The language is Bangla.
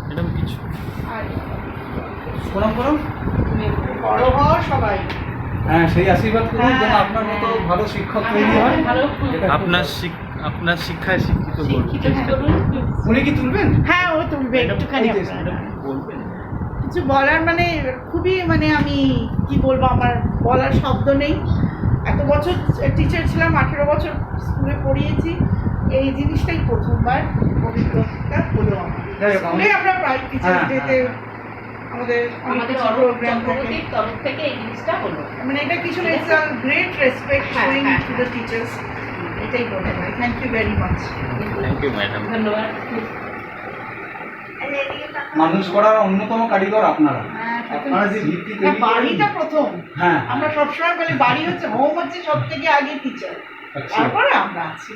ম্যাডাম কিছু প্রণাম করুন। বড় হও সবাই। হ্যাঁ, সেই আশীর্বাদ করুন যেন আপনার মতো ভালো শিক্ষক তৈরি হয়। আপনার শিক্ষায় শিক্ষিত করুন। উনি কি তুলবেন? হ্যাঁ, ও তুলবে একটুখানি। বলবেন কিছু বলার মানে খুবই মানে আমি কি বলবো, আমার বলার শব্দ নেই। এত বছর টিচার ছিলাম, 18 বছর স্কুলে পড়িয়েছি, এই জিনিসটাই প্রথমবার অভিজ্ঞতা হলো আমার। স্কুলে আমরা প্রায় টিচার ডেতে আমাদের প্রোগ্রাম তরফ থেকে এই জিনিসটা হলো, মানে এটা কিছু না, it's a great respect showing to the teachers. এটাই বলতে হয়। Thank you very much. Thank you madam. ধন্যবাদ। মানুষ করার অন্যতম কারিগর আপনারা। আপনারা যে ভিত্তি তৈরি করেন। বাড়িটা প্রথম। হ্যাঁ, আমরা সবসময় বলি বাড়ি হচ্ছে, হোম হচ্ছে সব থেকে আগে টিচার, তারপরে আমরা আছি।